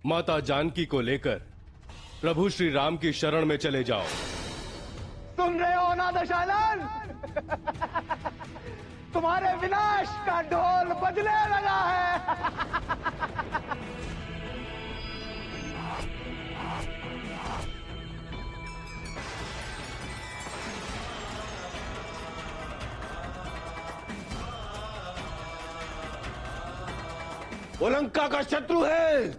माता जानकी को लेकर प्रभु श्री राम की शरण में चले जाओ। सुन रहे हो ना दशानन? तुम्हारे विनाश का ढोल बजने लगा है। वो लंका का शत्रु है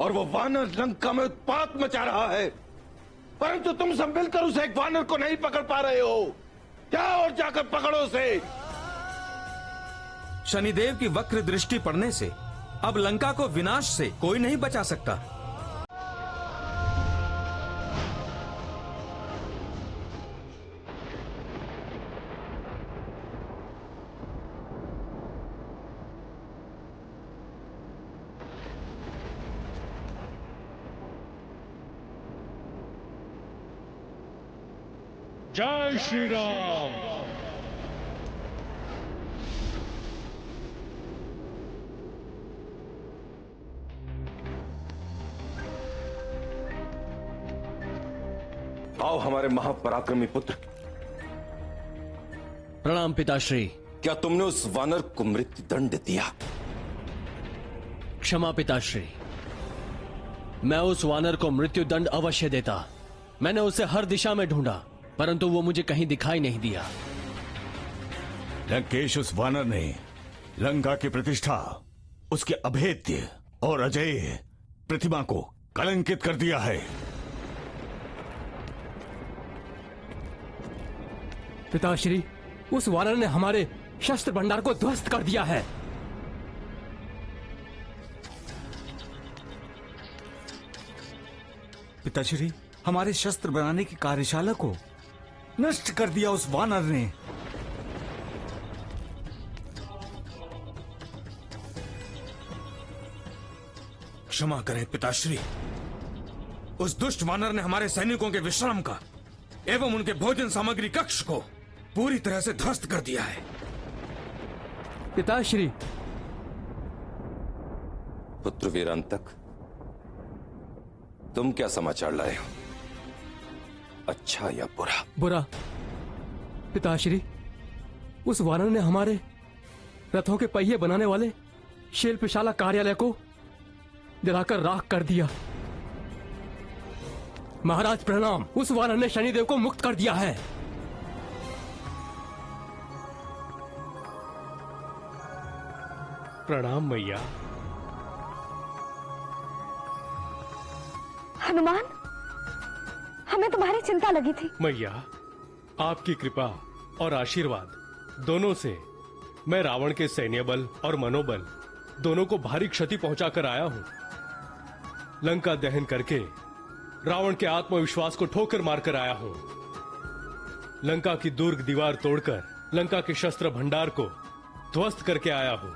और वो वानर लंका में उत्पात मचा रहा है, परंतु तुम सब मिलकर उस एक वानर को नहीं पकड़ पा रहे हो। जाओ और जाकर पकड़ो उसे। शनिदेव की वक्र दृष्टि पड़ने से अब लंका को विनाश से कोई नहीं बचा सकता। जय श्री राम। आओ हमारे महापराक्रमी पुत्र। प्रणाम पिताश्री। क्या तुमने उस वानर को मृत्यु दंड दिया? क्षमा पिताश्री, मैं उस वानर को मृत्यु दंड अवश्य देता। मैंने उसे हर दिशा में ढूंढा, परंतु वो मुझे कहीं दिखाई नहीं दिया। लंकेश, उस वानर ने लंका की प्रतिष्ठा, उसके अभेद्य और अजेय प्रतिमा को कलंकित कर दिया है। पिताश्री, उस वानर ने हमारे शस्त्र भंडार को ध्वस्त कर दिया है। पिताश्री, हमारे शस्त्र बनाने की कार्यशाला को नष्ट कर दिया उस वानर ने। क्षमा करें पिताश्री, उस दुष्ट वानर ने हमारे सैनिकों के विश्राम का एवं उनके भोजन सामग्री कक्ष को पूरी तरह से ध्वस्त कर दिया है। पिताश्री। पुत्र वीरांतक, तुम क्या समाचार लाए हो? अच्छा या बुरा? बुरा। पिताश्री, उस वानर ने हमारे रथों के पहिए बनाने वाले शिल्पशाला कार्यालय को जलाकर राख कर दिया। महाराज प्रणाम। उस वानर ने शनिदेव को मुक्त कर दिया है। प्रणाम मैया। हनुमान, हमें तुम्हारी चिंता लगी थी। मैया, आपकी कृपा और आशीर्वाद दोनों से मैं रावण के सैन्य बल और मनोबल दोनों को भारी क्षति पहुंचाकर आया हूं। लंका दहन करके रावण के आत्मविश्वास को ठोकर मारकर आया हूं। लंका की दुर्ग दीवार तोड़कर लंका के शस्त्र भंडार को ध्वस्त करके आया हूं।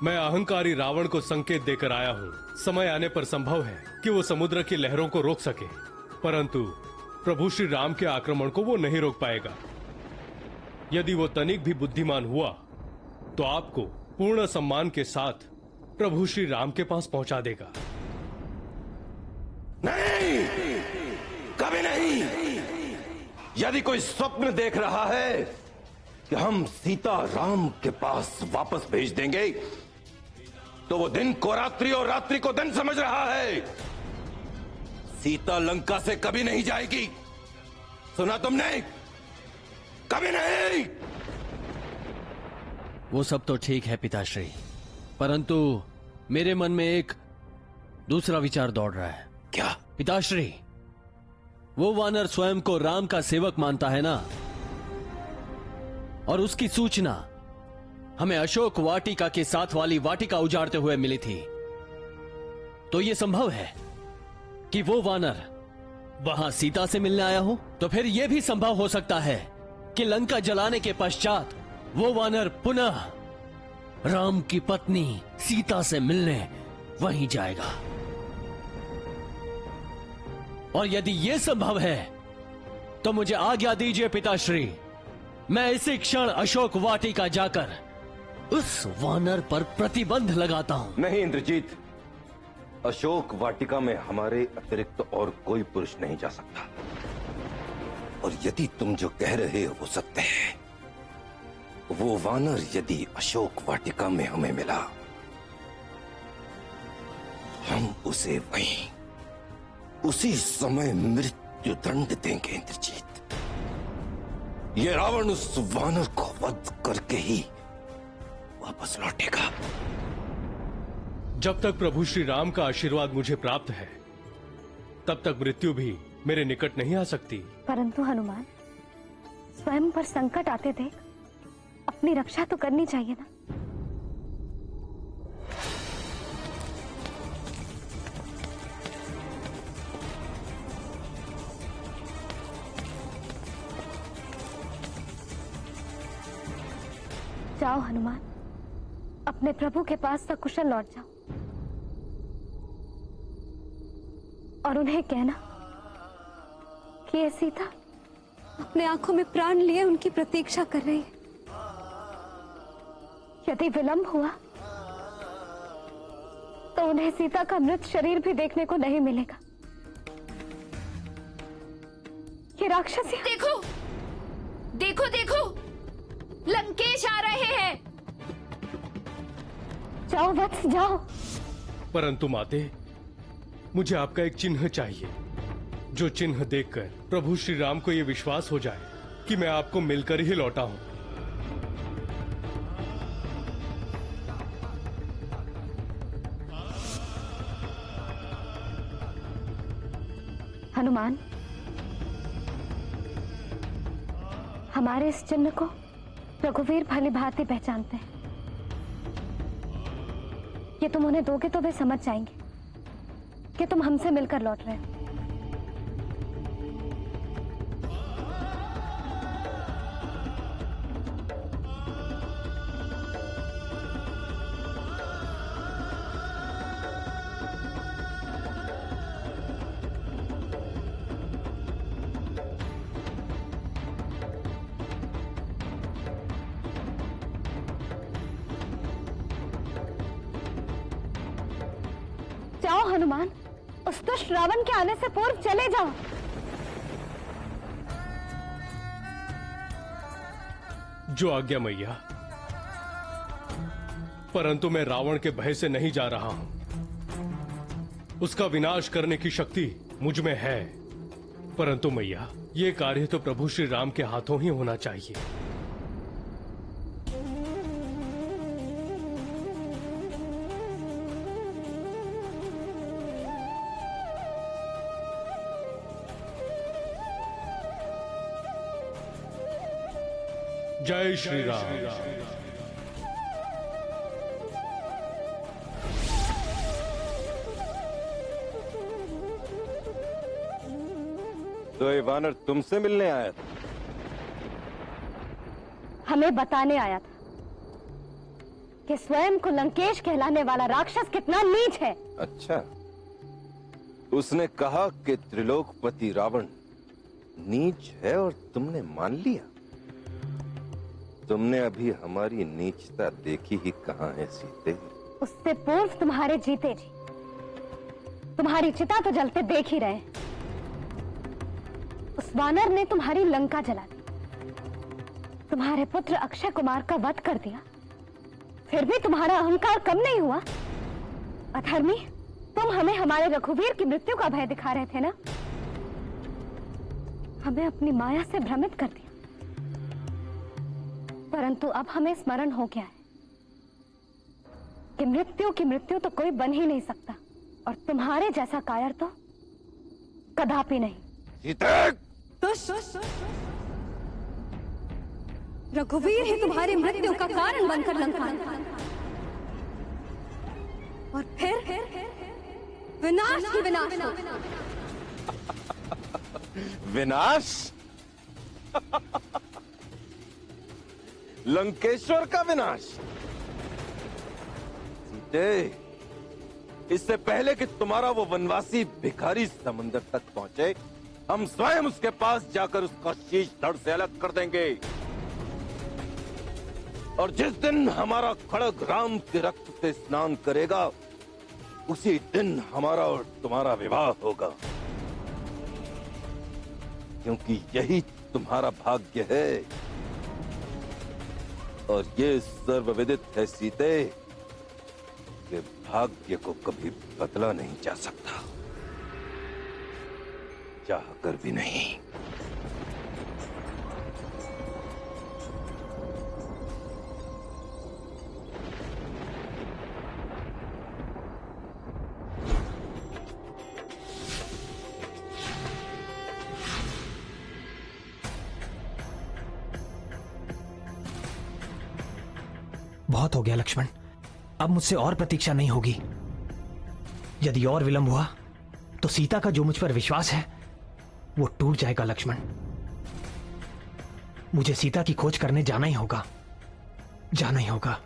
मैं अहंकारी रावण को संकेत देकर आया हूं। समय आने पर संभव है कि वो समुद्र की लहरों को रोक सके, परंतु प्रभु श्री राम के आक्रमण को वो नहीं रोक पाएगा। यदि वो तनिक भी बुद्धिमान हुआ तो आपको पूर्ण सम्मान के साथ प्रभु श्री राम के पास पहुंचा देगा। नहीं, कभी नहीं। यदि कोई स्वप्न देख रहा है कि हम सीता राम के पास वापस भेज देंगे, तो वो दिन को रात्रि और रात्रि को दिन समझ रहा है। सीता लंका से कभी नहीं जाएगी। सुना तुमने? कभी नहीं। वो सब तो ठीक है पिताश्री, परंतु मेरे मन में एक दूसरा विचार दौड़ रहा है। क्या? पिताश्री, वो वानर स्वयं को राम का सेवक मानता है ना, और उसकी सूचना हमें अशोक वाटिका के साथ वाली वाटिका उजाड़ते हुए मिली थी। तो यह संभव है कि वो वानर वहां सीता से मिलने आया हो। तो फिर यह भी संभव हो सकता है कि लंका जलाने के पश्चात वो वानर पुनः राम की पत्नी सीता से मिलने वहीं जाएगा। और यदि यह संभव है तो मुझे आज्ञा दीजिए पिताश्री, मैं इसी क्षण अशोक वाटिका जाकर उस वानर पर प्रतिबंध लगाता हूं। नहीं इंद्रजीत, अशोक वाटिका में हमारे अतिरिक्त और कोई पुरुष नहीं जा सकता। और यदि तुम जो कह रहे हो वो सत्य है, वो वानर यदि अशोक वाटिका में हमें मिला, हम उसे वहीं उसी समय मृत्यु दंड देंगे इंद्रजीत। ये रावण उस वानर को वध करके ही वापस लौटेगा। जब तक प्रभु श्री राम का आशीर्वाद मुझे प्राप्त है, तब तक मृत्यु भी मेरे निकट नहीं आ सकती। परंतु हनुमान, स्वयं पर संकट आते देख अपनी रक्षा तो करनी चाहिए ना। जाओ हनुमान, अपने प्रभु के पास सकुशल लौट जाओ और उन्हें कहना कि ये सीता अपने आंखों में प्राण लिए उनकी प्रतीक्षा कर रही है। यदि विलंब हुआ तो उन्हें सीता का मृत शरीर भी देखने को नहीं मिलेगा। ये राक्षस देखो देखो देखो, लंकेश आ रहे हैं। जाओ वत्स जाओ। परंतु माते, मुझे आपका एक चिन्ह चाहिए, जो चिन्ह देखकर प्रभु श्री राम को यह विश्वास हो जाए कि मैं आपको मिलकर ही लौटा हूं। हनुमान, हमारे इस चिन्ह को रघुवीर भली भांति पहचानते हैं। ये तुम उन्हें दोगे तो वे समझ जाएंगे कि तुम हमसे मिलकर लौट रहे हो। जाओ हनुमान, उस दुष्ट रावण के आने से पूर्व चले जाओ। जो आज्ञा मैया। परंतु मैं रावण के भय से नहीं जा रहा हूं। उसका विनाश करने की शक्ति मुझ में है। परंतु मैया, ये कार्य तो प्रभु श्री राम के हाथों ही होना चाहिए। जय श्री राम। तो ये वानर तुमसे मिलने आया था? हमें बताने आया था कि स्वयं को लंकेश कहलाने वाला राक्षस कितना नीच है। अच्छा, उसने कहा कि त्रिलोकपति रावण नीच है और तुमने मान लिया? तुमने अभी हमारी नीचता देखी ही कहां है सीते? उससे पूर्व तुम्हारे जीते जी तुम्हारी चिता तो जलते देख ही रहे। उस वानर ने तुम्हारी लंका जला दी, तुम्हारे पुत्र अक्षय कुमार का वध कर दिया, फिर भी तुम्हारा अहंकार कम नहीं हुआ। अधर्मी, तुम हमें हमारे रघुवीर की मृत्यु का भय दिखा रहे थे ना? हमें अपनी माया से भ्रमित कर दिया। परंतु अब हमें स्मरण हो गया है कि मृत्यु की मृत्यु तो कोई बन ही नहीं सकता, और तुम्हारे जैसा कायर तो कदापि नहीं। रघुवीर ही तुम्हारी मृत्यु का कारण बनकर लंका और फिर विनाश ही विनाश होगा। विनाश? लंकेश्वर का विनाश? सीते, इससे पहले कि तुम्हारा वो वनवासी भिखारी समंदर तक पहुंचे, हम स्वयं उसके पास जाकर उसका शीश धड़ से अलग कर देंगे। और जिस दिन हमारा खड़ग राम के रक्त से स्नान करेगा, उसी दिन हमारा और तुम्हारा विवाह होगा, क्योंकि यही तुम्हारा भाग्य है और ये सर्वविदित है सीते कि भाग्य को कभी बदला नहीं जा सकता, चाहकर भी नहीं। बहुत हो गया लक्ष्मण, अब मुझसे और प्रतीक्षा नहीं होगी। यदि और विलंब हुआ तो सीता का जो मुझ पर विश्वास है वो टूट जाएगा लक्ष्मण। मुझे सीता की खोज करने जाना ही होगा, जाना ही होगा।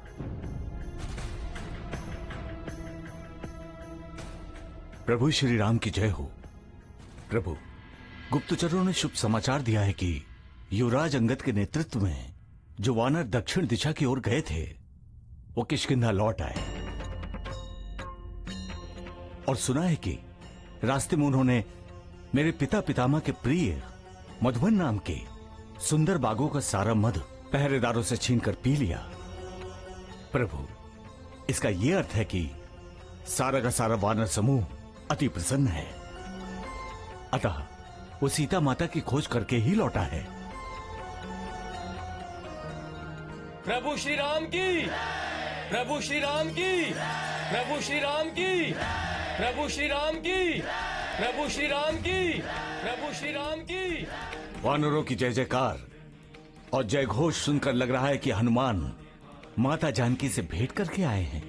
प्रभु श्री राम की जय हो। प्रभु, गुप्तचरों ने शुभ समाचार दिया है कि युवराज अंगद के नेतृत्व में जो वानर दक्षिण दिशा की ओर गए थे वो किष्किंधा लौट आए, और सुना है कि रास्ते में उन्होंने मेरे पिता पितामह के प्रिय मधुबन नाम के सुंदर बागों का सारा मधु पहरेदारों से छीनकर पी लिया। प्रभु, इसका यह अर्थ है कि सारा का सारा वानर समूह अति प्रसन्न है, अतः वो सीता माता की खोज करके ही लौटा है। प्रभु श्री राम की, प्रभु श्री राम की, प्रभु श्री राम की, प्रभु श्री राम की, प्रभु श्री राम की, प्रभु श्री राम की। वानरों की जय जयकार और जय घोष सुनकर लग रहा है कि हनुमान माता जानकी से भेंट करके आए हैं।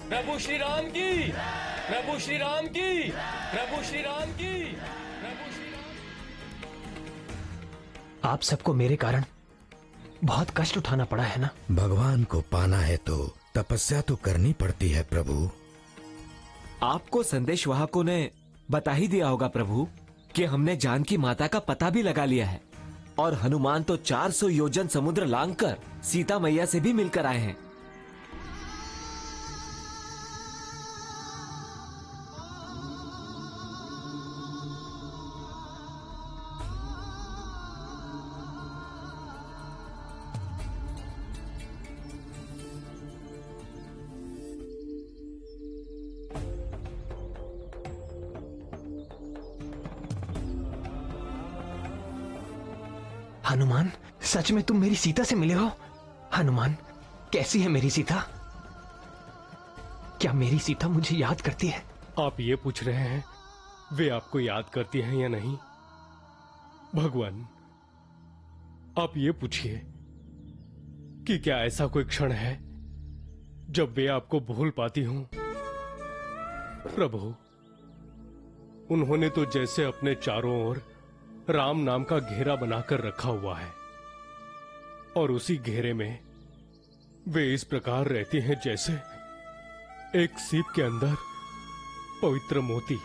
प्रभु श्री राम की, प्रभु श्री राम की, प्रभु श्री राम की, प्रभु श्री राम। आप सबको मेरे कारण बहुत कष्ट उठाना पड़ा है ना? भगवान को पाना है तो तपस्या तो करनी पड़ती है प्रभु। आपको संदेशवाहकों ने बता ही दिया होगा प्रभु कि हमने जानकी माता का पता भी लगा लिया है, और हनुमान तो 400 योजन समुद्र लांघकर सीता मैया से भी मिलकर आए हैं। हनुमान, सच में तुम मेरी सीता से मिले हो? हनुमान, कैसी है मेरी सीता? क्या मेरी सीता मुझे याद करती है? आप ये पूछ रहे हैं वे आपको याद करती हैं या नहीं? भगवान, आप ये पूछिए कि क्या ऐसा कोई क्षण है जब वे आपको भूल पाती हूं? प्रभु, उन्होंने तो जैसे अपने चारों ओर राम नाम का घेरा बनाकर रखा हुआ है, और उसी घेरे में वे इस प्रकार रहती हैं जैसे एक सीप के अंदर पवित्र मोती।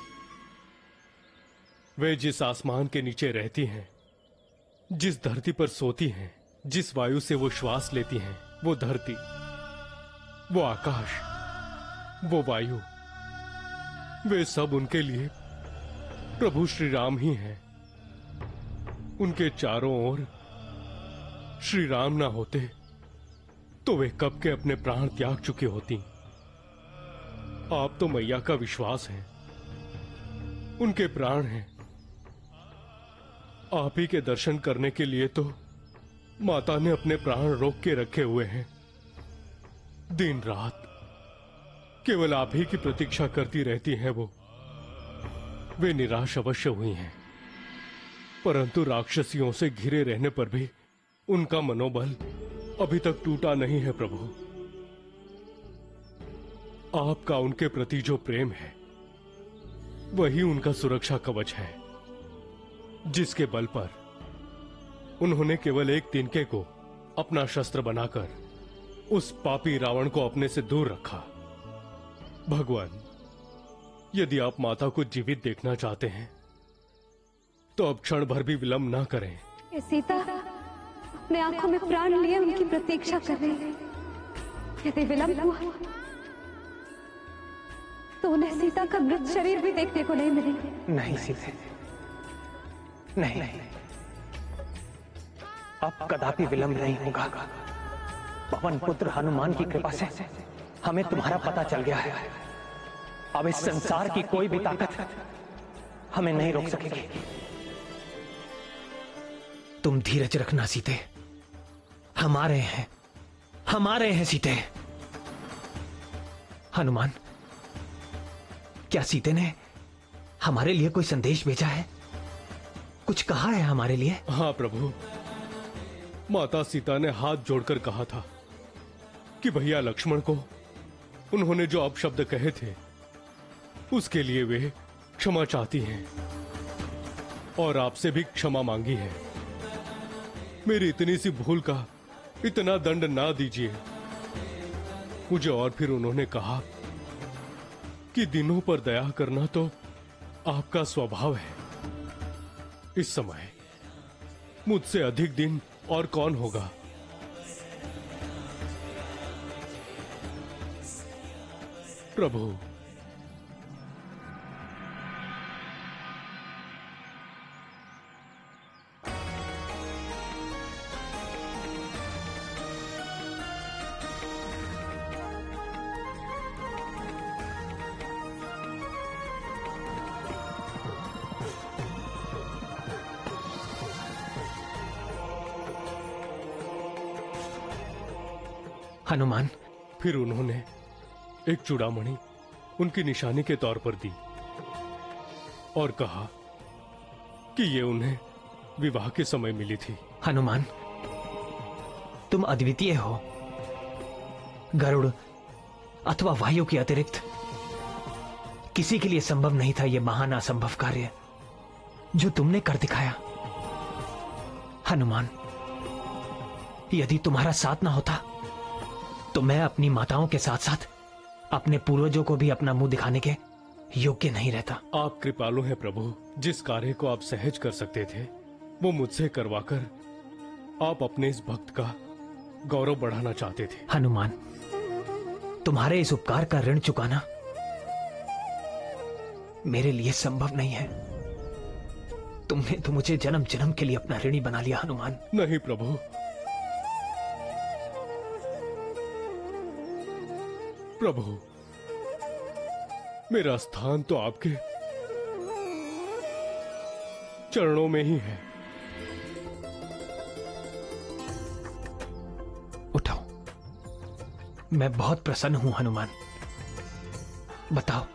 वे जिस आसमान के नीचे रहती हैं, जिस धरती पर सोती हैं, जिस वायु से वो श्वास लेती हैं, वो धरती, वो आकाश, वो वायु, वे सब उनके लिए प्रभु श्री राम ही हैं। उनके चारों ओर श्री राम ना होते तो वे कब के अपने प्राण त्याग चुकी होती। आप तो मैया का विश्वास है, उनके प्राण हैं। आप ही के दर्शन करने के लिए तो माता ने अपने प्राण रोक के रखे हुए हैं। दिन रात केवल आप ही की प्रतीक्षा करती रहती हैं वो। वे निराश अवश्य हुई हैं, परंतु राक्षसियों से घिरे रहने पर भी उनका मनोबल अभी तक टूटा नहीं है। प्रभु, आपका उनके प्रति जो प्रेम है वही उनका सुरक्षा कवच है, जिसके बल पर उन्होंने केवल एक तिनके को अपना शस्त्र बनाकर उस पापी रावण को अपने से दूर रखा। भगवान, यदि आप माता को जीवित देखना चाहते हैं तो अब क्षण भर भी विलंब ना करें। ये सीता अपने आंखों में प्राण लिए उनकी प्रतीक्षा कर रही है। यदि विलंब हुआ तो उन्हें सीता का मृत शरीर भी देखने को नहीं मिलेगा। नहीं सीते, नहीं, अब कदापि विलंब नहीं होगा। पवन पुत्र हनुमान की कृपा से हमें तुम्हारा पता चल गया है। अब इस संसार की कोई भी ताकत हमें नहीं रोक सकेगी। तुम धीरज रखना सीते, हमारे हैं सीते। हनुमान, क्या सीते ने हमारे लिए कोई संदेश भेजा है? कुछ कहा है हमारे लिए? हाँ प्रभु, माता सीता ने हाथ जोड़कर कहा था कि भैया लक्ष्मण को उन्होंने जो अपशब्द कहे थे उसके लिए वे क्षमा चाहती हैं और आपसे भी क्षमा मांगी है। मेरी इतनी सी भूल का इतना दंड ना दीजिए मुझे। और फिर उन्होंने कहा कि दिनों पर दया करना तो आपका स्वभाव है। इस समय मुझसे अधिक दिन और कौन होगा? प्रभु, हनुमान। फिर उन्होंने एक चूड़ामणि उनकी निशानी के तौर पर दी और कहा कि ये उन्हें विवाह के समय मिली थी। हनुमान, तुम अद्वितीय हो। गरुड़ अथवा वायु के अतिरिक्त किसी के लिए संभव नहीं था यह महान असंभव कार्य जो तुमने कर दिखाया। हनुमान, यदि तुम्हारा साथ ना होता तो मैं अपनी माताओं के साथ साथ अपने पूर्वजों को भी अपना मुंह दिखाने के योग्य नहीं रहता। आप कृपालु हैं प्रभु। जिस कार्य को आप सहज कर सकते थे वो मुझसे करवाकर आप अपने इस भक्त का गौरव बढ़ाना चाहते थे। हनुमान, तुम्हारे इस उपकार का ऋण चुकाना मेरे लिए संभव नहीं है। तुमने तो मुझे जन्म जन्म के लिए अपना ऋणी बना लिया हनुमान। नहीं प्रभु, प्रभु, मेरा स्थान तो आपके चरणों में ही है। उठो, मैं बहुत प्रसन्न हूं हनुमान। बताओ,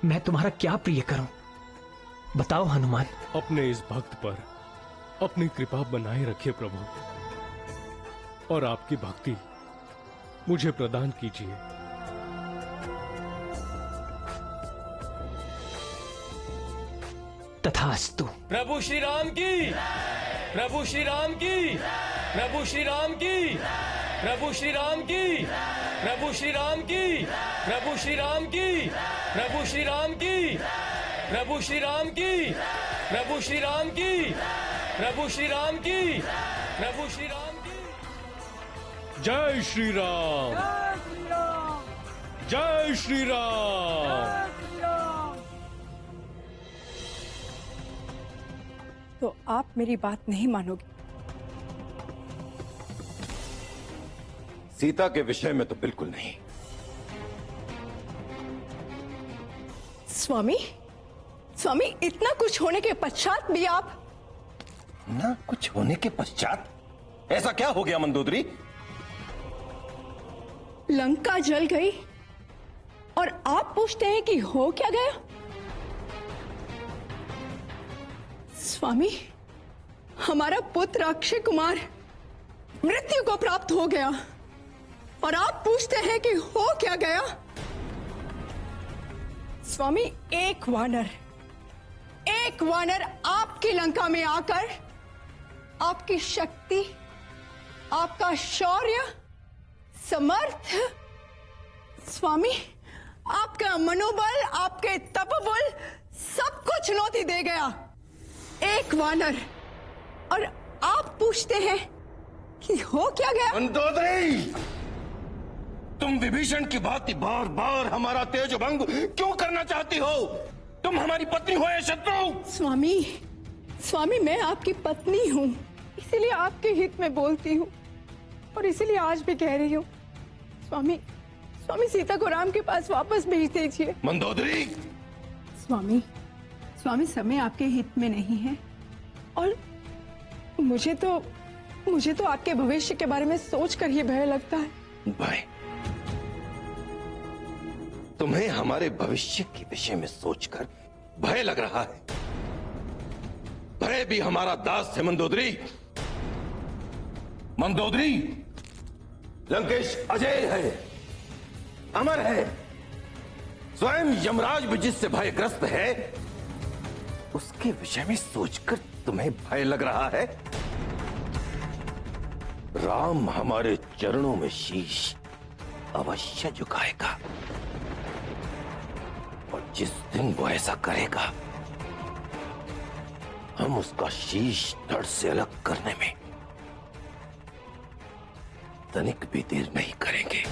मैं तुम्हारा क्या प्रिय करूं? बताओ हनुमान। अपने इस भक्त पर अपनी कृपा बनाए रखिए प्रभु, और आपकी भक्ति मुझे प्रदान कीजिए। तथास्तु। प्रभु श्री राम की, प्रभु श्री राम की, प्रभु श्री राम की, प्रभु श्री राम की, प्रभु श्री राम की, प्रभु श्री राम की, प्रभु श्री राम की, प्रभु श्री राम की, प्रभु श्री राम की, प्रभु श्री राम की, प्रभु श्री राम की। जय श्री राम, जय श्री राम। तो आप मेरी बात नहीं मानोगे? सीता के विषय में तो बिल्कुल नहीं। स्वामी, स्वामी, इतना कुछ होने के पश्चात भी आप? ना कुछ होने के पश्चात ऐसा क्या हो गया मंदोदरी? लंका जल गई और आप पूछते हैं कि हो क्या गया? स्वामी, हमारा पुत्र अक्षय कुमार मृत्यु को प्राप्त हो गया और आप पूछते हैं कि हो क्या गया? स्वामी, एक वानर आपकी लंका में आकर आपकी शक्ति, आपका शौर्य, समर्थ, स्वामी, आपका मनोबल, आपके तपबल सब कुछ चुनौती दे गया। एक वानर, और आप पूछते हैं कि हो क्या गया? मंदोदरी, तुम विभीषण की भांति बार बार हमारा तेज भंग क्यों करना चाहती हो? तुम हमारी पत्नी हो या शत्रु? स्वामी, स्वामी मैं आपकी पत्नी हूँ, इसीलिए आपके हित में बोलती हूँ और इसीलिए आज भी कह रही हूँ। स्वामी, स्वामी सीता को राम के पास वापस भेज दीजिए। मंदोदरी! स्वामी, स्वामी समय आपके हित में नहीं है और मुझे तो आपके भविष्य के बारे में सोचकर ही भय लगता है। भय? तुम्हें हमारे भविष्य के विषय में सोचकर भय लग रहा है? भय भी हमारा दास है मंदोदरी। मंदोदरी, लंकेश अजय है, अमर है। स्वयं यमराज भी जिससे भयग्रस्त है, उसके विषय में सोचकर तुम्हें भय लग रहा है? राम हमारे चरणों में शीश अवश्य झुकाएगा और जिस दिन वो ऐसा करेगा, हम उसका शीश धड़ से अलग करने में तनिक भी देर नहीं करेंगे।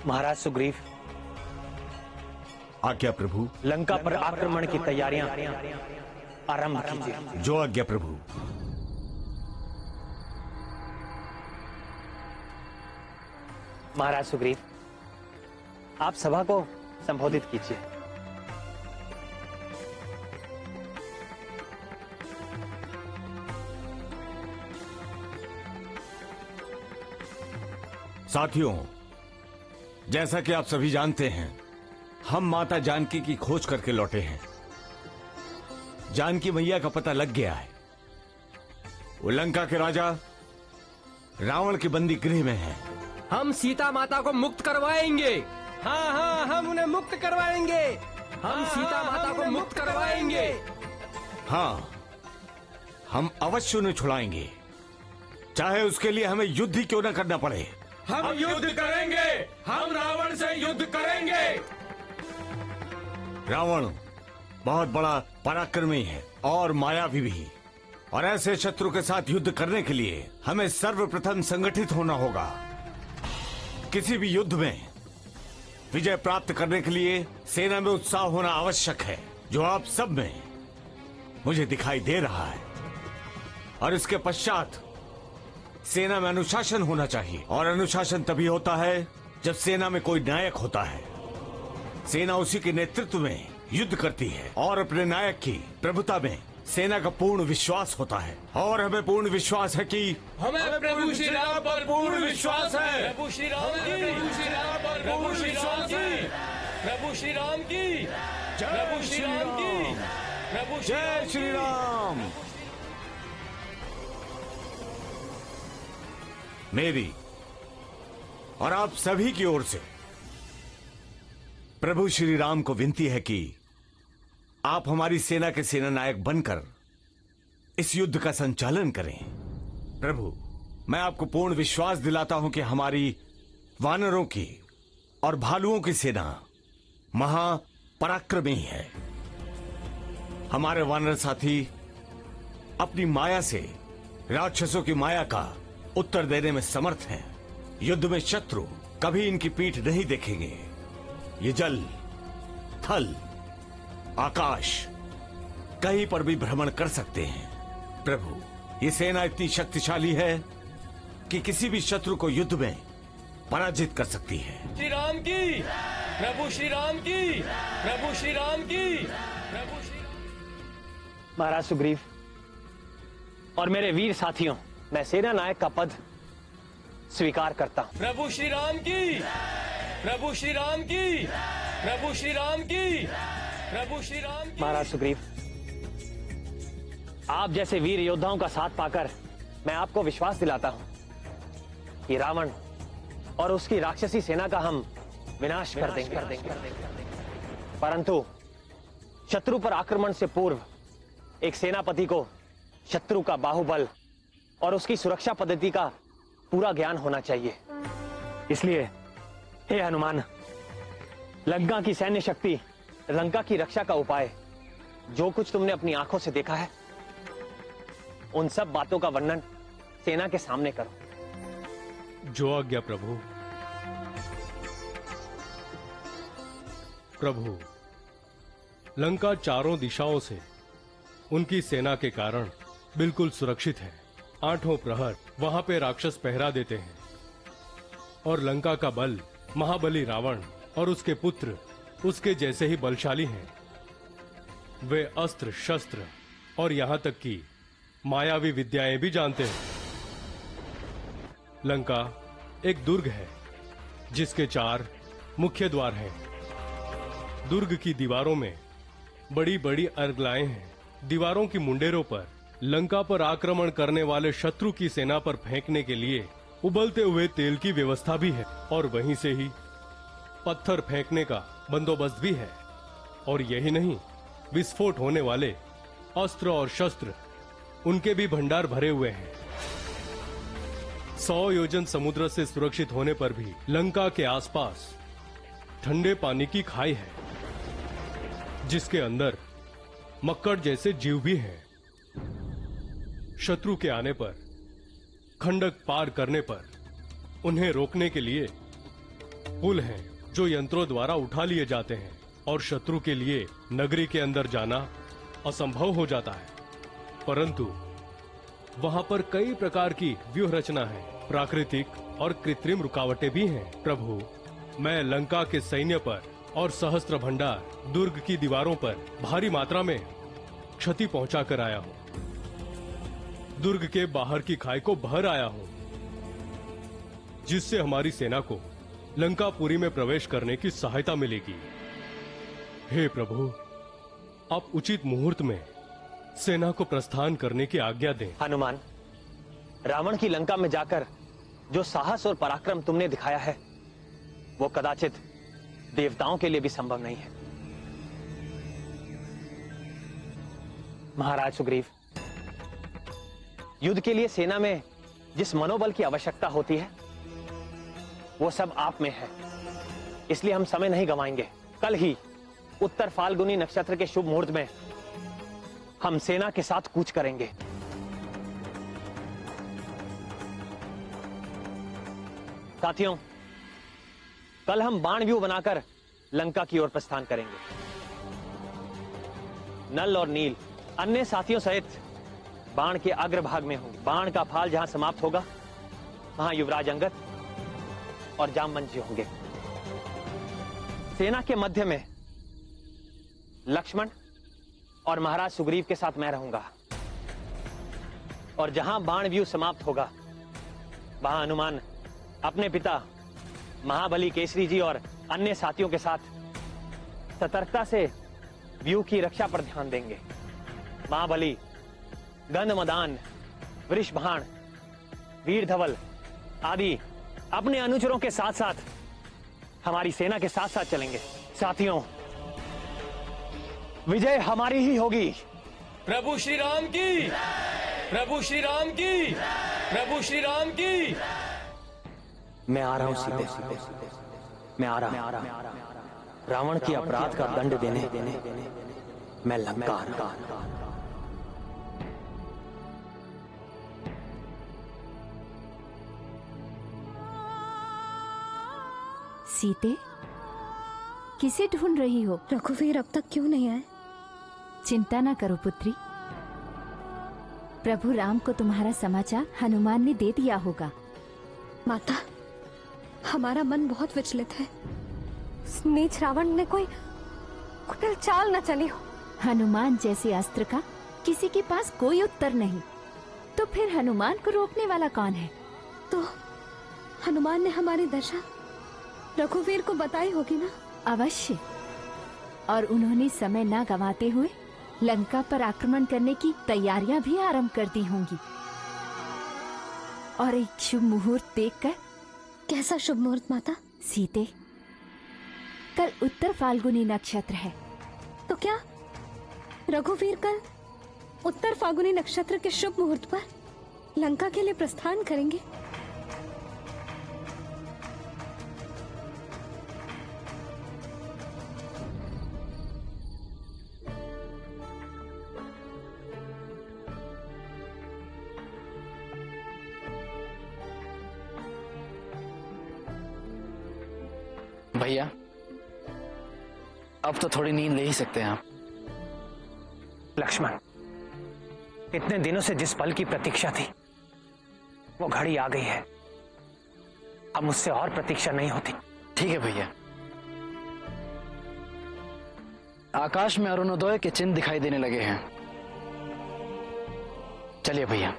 महाराज सुग्रीव, आज्ञा प्रभु। लंका पर आक्रमण की तैयारियां आरंभ कीजिए। जो आज्ञा प्रभु। महाराज सुग्रीव, आप सभा को संबोधित कीजिए। साथियों, जैसा कि आप सभी जानते हैं, हम माता जानकी की खोज करके लौटे हैं। जानकी मैया का पता लग गया है। वो लंका के राजा रावण के बंदी गृह में है। हम सीता माता को मुक्त करवाएंगे। हाँ हाँ, हम उन्हें मुक्त करवाएंगे। हम सीता माता को मुक्त करवाएंगे। हाँ, हम अवश्य उन्हें छुड़ाएंगे, चाहे उसके लिए हमें युद्ध ही क्यों न करना पड़े। हम युद्ध करेंगे, हम रावण से युद्ध करेंगे। रावण बहुत बड़ा पराक्रमी है और मायावी भी, और ऐसे शत्रु के साथ युद्ध करने के लिए हमें सर्वप्रथम संगठित होना होगा। किसी भी युद्ध में विजय प्राप्त करने के लिए सेना में उत्साह होना आवश्यक है, जो आप सब में मुझे दिखाई दे रहा है। और इसके पश्चात सेना में अनुशासन होना चाहिए, और अनुशासन तभी होता है जब सेना में कोई नायक होता है। सेना उसी के नेतृत्व में युद्ध करती है और अपने नायक की प्रभुता में सेना का पूर्ण विश्वास होता है। और हमें पूर्ण विश्वास है कि हमें प्रभु श्री राम पर पूर्ण विश्वास है। प्रभु श्री राम की, प्रभु श्री राम पर पूर्ण विश्वास है। प्रभु श्री राम की, प्रभु श्री राम की, प्रभु जय श्री राम। मेरी और आप सभी की ओर से प्रभु श्री राम को विनती है कि आप हमारी सेना के सेना नायक बनकर इस युद्ध का संचालन करें। प्रभु, मैं आपको पूर्ण विश्वास दिलाता हूं कि हमारी वानरों की और भालुओं की सेना महापराक्रमी है। हमारे वानर साथी अपनी माया से राक्षसों की माया का उत्तर देने में समर्थ हैं। युद्ध में शत्रु कभी इनकी पीठ नहीं देखेंगे। ये जल, थल, आकाश कहीं पर भी भ्रमण कर सकते हैं। प्रभु, ये सेना इतनी शक्तिशाली है कि किसी भी शत्रु को युद्ध में पराजित कर सकती है। श्री राम की, प्रभु श्री राम की, प्रभु श्री राम की, प्रभु श्री। महाराज सुग्रीव और मेरे वीर साथियों, मैं सेना नायक का पद स्वीकार करता हूं। प्रभु श्री राम की, प्रभु श्री राम की, प्रभु श्री राम की, प्रभु श्री राम की। महाराज सुग्रीव, आप जैसे वीर योद्धाओं का साथ पाकर मैं आपको विश्वास दिलाता हूं कि रावण और उसकी राक्षसी सेना का हम विनाश कर देंगे। परंतु शत्रु पर आक्रमण से पूर्व एक सेनापति को शत्रु का बाहुबल और उसकी सुरक्षा पद्धति का पूरा ज्ञान होना चाहिए। इसलिए हे हनुमान, लंका की सैन्य शक्ति, लंका की रक्षा का उपाय, जो कुछ तुमने अपनी आंखों से देखा है, उन सब बातों का वर्णन सेना के सामने करो। जो आज्ञा प्रभु। प्रभु, लंका चारों दिशाओं से उनकी सेना के कारण बिल्कुल सुरक्षित है। आठों प्रहर वहां पे राक्षस पहरा देते हैं और लंका का बल महाबली रावण और उसके पुत्र उसके जैसे ही बलशाली हैं। वे अस्त्र शस्त्र और यहां तक कि मायावी विद्याएं भी जानते हैं। लंका एक दुर्ग है जिसके 4 मुख्य द्वार हैं। दुर्ग की दीवारों में बड़ी बड़ी अर्गलाएं हैं। दीवारों की मुंडेरों पर लंका पर आक्रमण करने वाले शत्रु की सेना पर फेंकने के लिए उबलते हुए तेल की व्यवस्था भी है और वहीं से ही पत्थर फेंकने का बंदोबस्त भी है। और यही नहीं, विस्फोट होने वाले अस्त्र और शस्त्र उनके भी भंडार भरे हुए हैं। 100 योजन समुद्र से सुरक्षित होने पर भी लंका के आसपास ठंडे पानी की खाई है जिसके अंदर मक्कड़ जैसे जीव भी हैं। शत्रु के आने पर, खंडक पार करने पर उन्हें रोकने के लिए पुल हैं जो यंत्रों द्वारा उठा लिए जाते हैं और शत्रु के लिए नगरी के अंदर जाना असंभव हो जाता है। परंतु वहां पर कई प्रकार की व्यूह रचना है, प्राकृतिक और कृत्रिम रुकावटें भी हैं। प्रभु, मैं लंका के सैन्य पर और सहस्त्र भंडार दुर्ग की दीवारों पर भारी मात्रा में क्षति पहुंचा कर आया हूं। दुर्ग के बाहर की खाई को भर आया हूं जिससे हमारी सेना को लंकापुरी में प्रवेश करने की सहायता मिलेगी। हे प्रभु, आप उचित मुहूर्त में सेना को प्रस्थान करने की आज्ञा दें। हनुमान, रावण की लंका में जाकर जो साहस और पराक्रम तुमने दिखाया है, वो कदाचित देवताओं के लिए भी संभव नहीं है। महाराज सुग्रीव, युद्ध के लिए सेना में जिस मनोबल की आवश्यकता होती है, वो सब आप में है। इसलिए हम समय नहीं गंवाएंगे। कल ही उत्तर फाल्गुनी नक्षत्र के शुभ मुहूर्त में हम सेना के साथ कूच करेंगे। साथियों, कल हम बाण व्यूह बनाकर लंका की ओर प्रस्थान करेंगे। नल और नील अन्य साथियों सहित बाण के अग्रभाग में होंगे। बाण का फाल जहां समाप्त होगा, वहां युवराज अंगद और जामवंत जी होंगे। सेना के मध्य में लक्ष्मण और महाराज सुग्रीव के साथ मैं रहूंगा और जहां बाण व्यू समाप्त होगा, वहां हनुमान अपने पिता महाबली केसरी जी और अन्य साथियों के साथ सतर्कता से व्यू की रक्षा पर ध्यान देंगे। महाबली गंधमदान, वृषभाण, वीरधवल आदि अपने अनुचरों के साथ साथ हमारी सेना के साथ साथ चलेंगे। साथियों, विजय हमारी ही होगी। प्रभु श्री राम की, प्रभु श्री राम की, प्रभु श्री राम की। मैं आ रहा हूं सीते, मैं आ रहा हूं। रावण के अपराध का दंड देने मैं लंका आ रहा हूं। सीते, किसे ढूंढ रही हो? रघुवीर अब तक क्यों नहीं आए? चिंता ना करो पुत्री, प्रभु राम को तुम्हारा समाचार हनुमान ने दे दिया होगा। माता, हमारा मन बहुत विचलित है। नीच रावण ने कोई कुटिल चाल न चली हो। हनुमान जैसे अस्त्र का किसी के पास कोई उत्तर नहीं, तो फिर हनुमान को रोकने वाला कौन है? तो हनुमान ने हमारी दशा रघुवीर को बताई होगी ना? अवश्य, और उन्होंने समय ना गंवाते हुए लंका पर आक्रमण करने की तैयारियां भी आरंभ कर दी होंगी। और एक शुभ मुहूर्त देखकर। कैसा शुभ मुहूर्त माता? सीते, कल उत्तर फाल्गुनी नक्षत्र है। तो क्या रघुवीर कल उत्तर फाल्गुनी नक्षत्र के शुभ मुहूर्त पर लंका के लिए प्रस्थान करेंगे? भैया अब तो थोड़ी नींद ले ही सकते हैं आप। लक्ष्मण, इतने दिनों से जिस पल की प्रतीक्षा थी वो घड़ी आ गई है। अब मुझसे और प्रतीक्षा नहीं होती। ठीक है भैया। आकाश में अरुणोदय के चिन्ह दिखाई देने लगे हैं। चलिए भैया,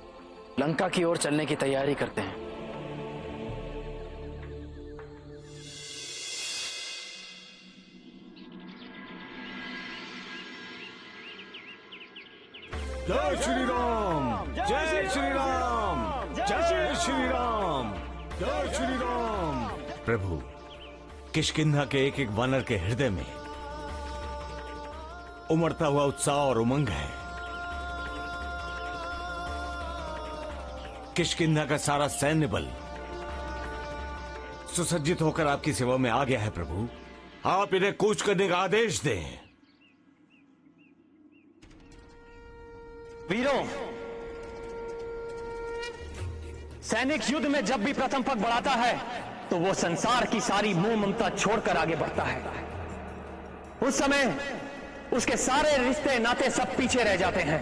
लंका की ओर चलने की तैयारी करते हैं। जय श्री राम, जय श्री राम, जय श्री राम, जय श्री राम। प्रभु, किष्किंधा के एक एक वानर के हृदय में उमड़ता हुआ उत्साह और उमंग है। किष्किंधा का सारा सैन्य बल सुसज्जित होकर आपकी सेवा में आ गया है। प्रभु, आप इन्हें कूच करने का आदेश दें। वीरों, सैनिक युद्ध में जब भी प्रथम पग बढ़ाता है तो वो संसार की सारी मोह ममता छोड़कर आगे बढ़ता है। उस समय उसके सारे रिश्ते नाते सब पीछे रह जाते हैं,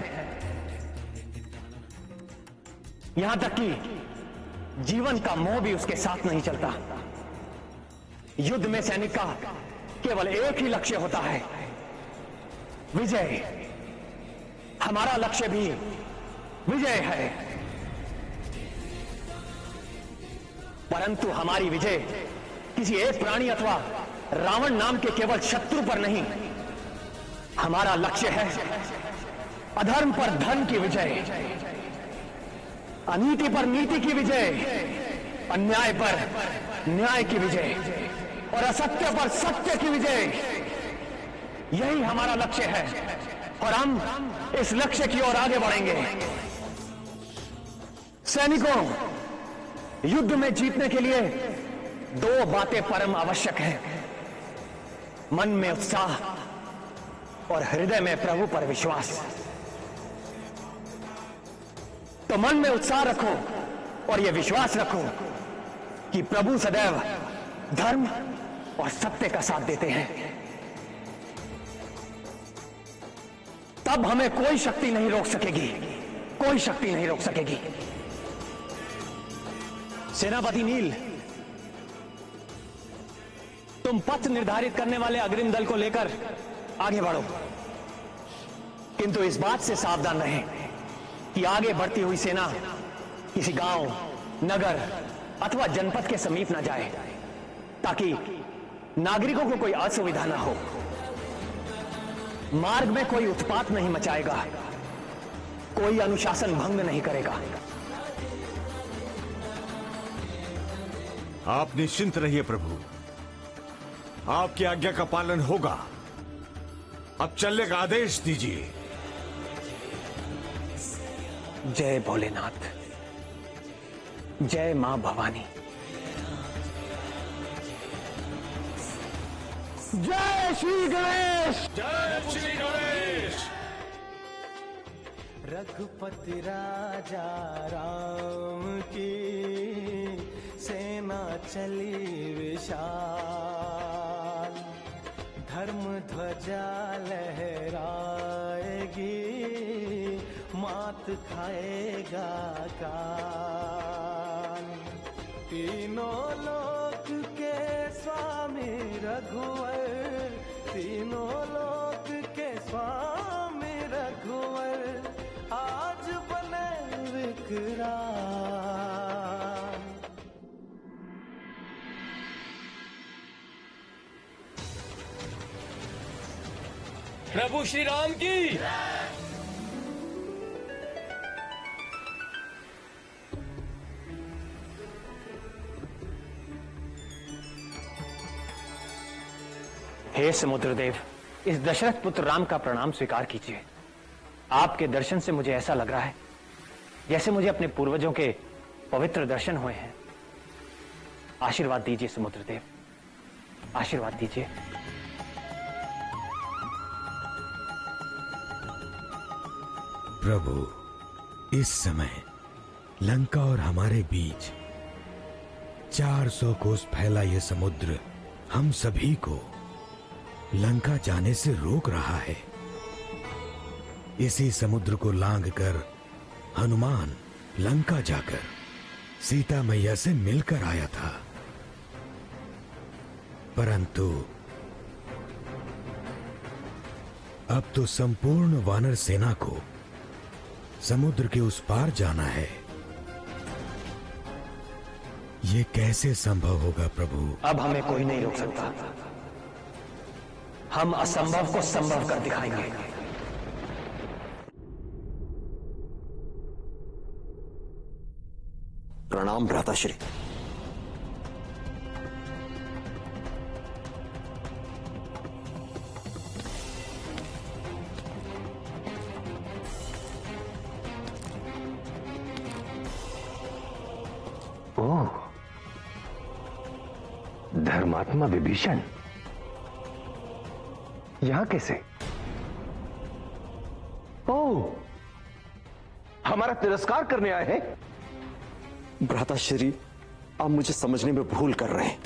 यहां तक कि जीवन का मोह भी उसके साथ नहीं चलता। युद्ध में सैनिक का केवल एक ही लक्ष्य होता है, विजय। हमारा लक्ष्य भी विजय है, परंतु हमारी विजय किसी एक प्राणी अथवा रावण नाम के केवल शत्रु पर नहीं, हमारा लक्ष्य है अधर्म पर धर्म की विजय, अनीति पर नीति की विजय, अन्याय पर न्याय की विजय और असत्य पर सत्य की विजय। यही हमारा लक्ष्य है और हम इस लक्ष्य की ओर आगे बढ़ेंगे। सैनिकों, युद्ध में जीतने के लिए दो बातें परम आवश्यक हैं, मन में उत्साह और हृदय में प्रभु पर विश्वास। तो मन में उत्साह रखो और यह विश्वास रखो कि प्रभु सदैव धर्म और सत्य का साथ देते हैं। तब हमें कोई शक्ति नहीं रोक सकेगी, कोई शक्ति नहीं रोक सकेगी। सेनापति नील, तुम पथ निर्धारित करने वाले अग्रिम दल को लेकर आगे बढ़ो, किंतु इस बात से सावधान रहें कि आगे बढ़ती हुई सेना किसी गांव, नगर अथवा जनपद के समीप न जाए, ताकि नागरिकों को कोई असुविधा न हो। मार्ग में कोई उत्पात नहीं मचाएगा, कोई अनुशासन भंग नहीं करेगा। आप निश्चिंत रहिए प्रभु, आपकी आज्ञा का पालन होगा। अब चलने का आदेश दीजिए। जय भोलेनाथ, जय मां भवानी। जय श्री गणेश, जय श्री गणेश। रघुपति राजा राम की सेना चली विशाल, धर्म ध्वजा लहराएगी, मात खाएगा काल। तीनों लोक के स्वामी रघुवर, तीनों लोक के स्वामी रघुवर, आज बने विकराल। प्रभु श्री राम की। हे समुद्रदेव, इस दशरथ पुत्र राम का प्रणाम स्वीकार कीजिए। आपके दर्शन से मुझे ऐसा लग रहा है जैसे मुझे अपने पूर्वजों के पवित्र दर्शन हुए हैं। आशीर्वाद दीजिए समुद्रदेव, आशीर्वाद दीजिए। प्रभु, इस समय लंका और हमारे बीच 400 कोस फैला यह समुद्र हम सभी को लंका जाने से रोक रहा है। इसी समुद्र को लांघकर हनुमान लंका जाकर सीता मैया से मिलकर आया था, परंतु अब तो संपूर्ण वानर सेना को समुद्र के उस पार जाना है। ये कैसे संभव होगा प्रभु? अब हमें कोई नहीं रोक सकता। हम असंभव को संभव कर दिखाएंगे। प्रणाम भ्राताश्री। ओह, धर्मात्मा विभीषण यहां कैसे? ओह, हमारा तिरस्कार करने आए हैं? भ्राताश्री, आप मुझे समझने में भूल कर रहे हैं।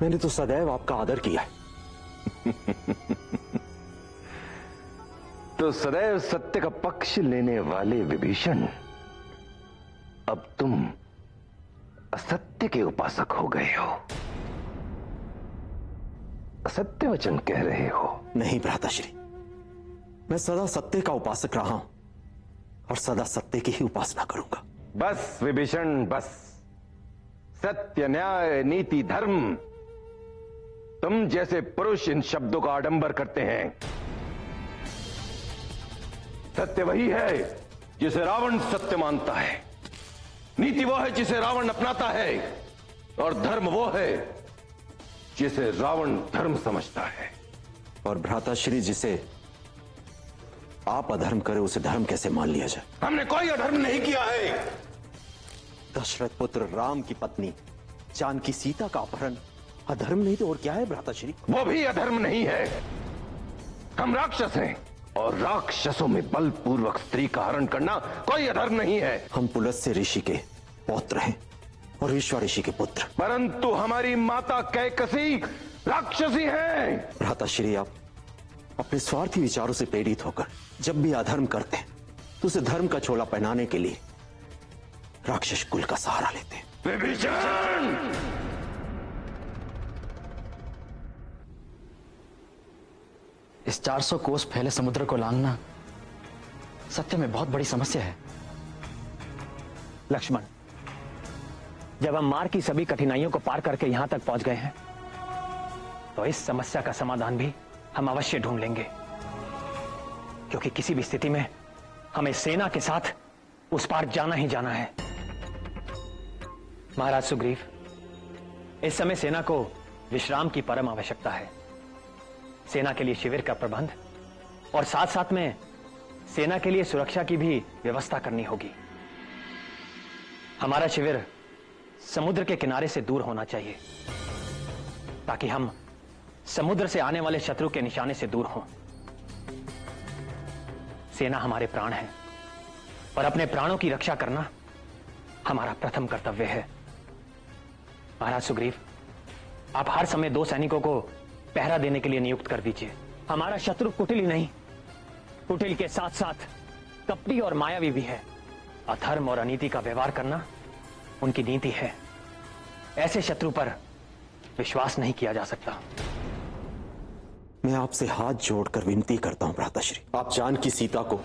मैंने तो सदैव आपका आदर किया है। तो सदैव सत्य का पक्ष लेने वाले विभीषण, अब तुम असत्य के उपासक हो गए हो, असत्य वचन कह रहे हो। नहीं भ्राताश्री, मैं सदा सत्य का उपासक रहा हूं और सदा सत्य की ही उपासना करूंगा। बस विभीषण, बस। सत्य, न्याय, नीति, धर्म, तुम जैसे पुरुष इन शब्दों का आडंबर करते हैं। सत्य वही है जिसे रावण सत्य मानता है, नीति वो है जिसे रावण अपनाता है, और धर्म वो है जिसे रावण धर्म समझता है। और भ्राताश्री, जिसे आप अधर्म करें उसे धर्म कैसे मान लिया जाए? हमने कोई अधर्म नहीं किया है। दशरथ पुत्र राम की पत्नी जानकी सीता का अपहरण अधर्म नहीं तो और क्या है भ्राताश्री? वो भी अधर्म नहीं है। हम राक्षस हैं, और राक्षसों में बलपूर्वक स्त्री का हरण करना कोई अधर्म नहीं है। हम पुलस्त्य ऋषि के पौत्र हैं और विश्वा ऋषि के पुत्र। परंतु हमारी माता कैकसी राक्षसी है। भ्राताश्री, आप अपने स्वार्थी विचारों से प्रेरित होकर जब भी अधर्म करते हैं तो उसे धर्म का चोला पहनाने के लिए राक्षस कुल का सहारा लेते हैं। विभीषण! इस 400 कोस फैले समुद्र को लांघना सत्य में बहुत बड़ी समस्या है। लक्ष्मण, जब हम मार्ग की सभी कठिनाइयों को पार करके यहां तक पहुंच गए हैं, तो इस समस्या का समाधान भी हम अवश्य ढूंढ लेंगे, क्योंकि किसी भी स्थिति में हमें सेना के साथ उस पार जाना ही जाना है। महाराज सुग्रीव, इस समय सेना को विश्राम की परम आवश्यकता है। सेना के लिए शिविर का प्रबंध और साथ साथ में सेना के लिए सुरक्षा की भी व्यवस्था करनी होगी। हमारा शिविर समुद्र के किनारे से दूर होना चाहिए, ताकि हम समुद्र से आने वाले शत्रु के निशाने से दूर हों। सेना हमारे प्राण है, और अपने प्राणों की रक्षा करना हमारा प्रथम कर्तव्य है। महाराज सुग्रीव, आप हर समय 2 सैनिकों को पहरा देने के लिए नियुक्त कर दीजिए। हमारा शत्रु कुटिल ही नहीं, कुटिल के साथ साथ कपटी और मायावी भी है। अधर्म और अनीति का व्यवहार करना उनकी नीति है। ऐसे शत्रु पर विश्वास नहीं किया जा सकता। मैं आपसे हाथ जोड़कर विनती करता हूं भ्राताश्री, आप जानकी सीता को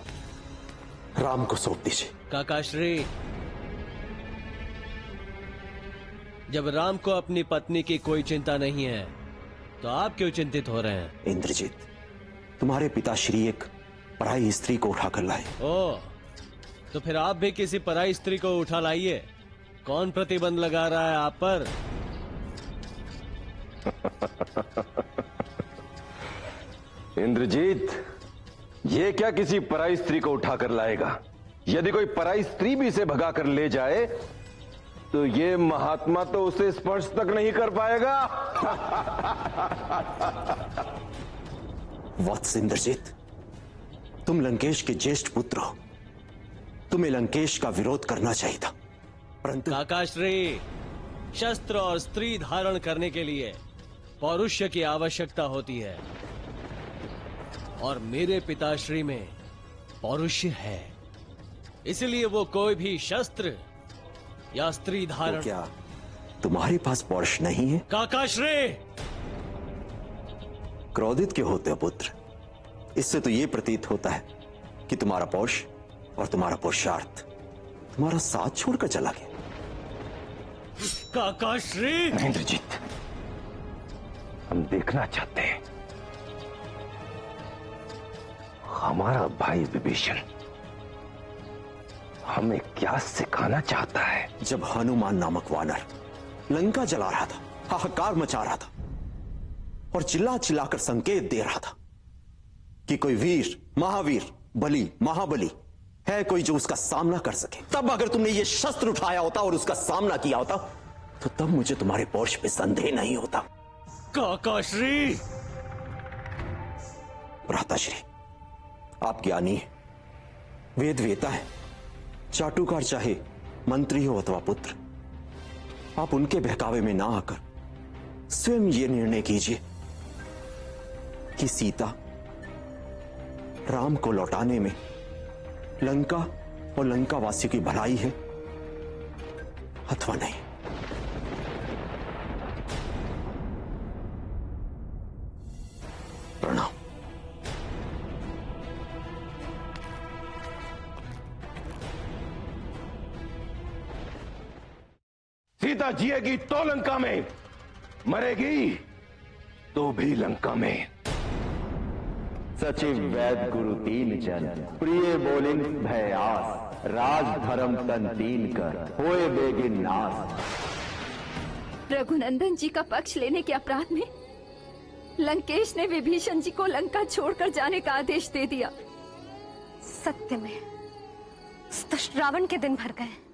राम को सौंप दीजिए। काकाश्री, जब राम को अपनी पत्नी की कोई चिंता नहीं है, तो आप क्यों चिंतित हो रहे हैं? इंद्रजीत, तुम्हारे पिताश्री एक पराई स्त्री को उठाकर लाए। ओ, तो फिर आप भी किसी पराई स्त्री को उठा लाइए। कौन प्रतिबंध लगा रहा है आप पर? इंद्रजीत, ये क्या किसी पराई स्त्री को उठाकर लाएगा? यदि कोई पराई स्त्री भी इसे भगा कर ले जाए, तो ये महात्मा तो उसे स्पर्श तक नहीं कर पाएगा। वत्स इंद्रजीत, तुम लंकेश के ज्येष्ठ पुत्र हो, तुम्हें लंकेश का विरोध करना चाहिए था, परंतु काकाश्री, शस्त्र और स्त्री धारण करने के लिए पौरुष्य की आवश्यकता होती है, और मेरे पिताश्री में पौरुष्य है। इसलिए वो कोई भी शस्त्र या स्त्री धारण। तो क्या तुम्हारे पास पौरुष नहीं है? काकाश्री! क्रोधित क्यों होते हो पुत्र? इससे तो यह प्रतीत होता है कि तुम्हारा पौरुष और तुम्हारा पुरुषार्थ तुम्हारा साथ छोड़कर चला गया। काकाश्री! इंद्रजीत, हम देखना चाहते हैं हमारा भाई विभीषण हमें क्या सिखाना चाहता है। जब हनुमान नामक वानर लंका जला रहा था, हाहाकार मचा रहा था और चिल्ला चिल्लाकर संकेत दे रहा था कि कोई वीर, महावीर, बलि, महाबली है कोई जो उसका सामना कर सके, तब अगर तुमने ये शस्त्र उठाया होता और उसका सामना किया होता तो तब मुझे तुम्हारे पौरुष पे संदेह नहीं होता। काकाश्री! भ्राताश्री, आप ज्ञानी है, वेद वेता है, चाटुकार चाहे मंत्री हो अथवा पुत्र, आप उनके बहकावे में ना आकर स्वयं ये निर्णय कीजिए कि सीता राम को लौटाने में लंका और लंका वासियों की भलाई है अथवा नहीं। प्रणाम। सीता जिएगी तो लंका में, मरेगी तो भी लंका में। सचिव वैद गुरु तीन जन, प्रिय बोलिन भय आस, राज धर्म तन तीन कर, होए बेगिन नाश। रघुनंदन जी का पक्ष लेने के अपराध में लंकेश ने विभीषण जी को लंका छोड़कर जाने का आदेश दे दिया। सत्य में दुष्ट रावण के दिन भर गए।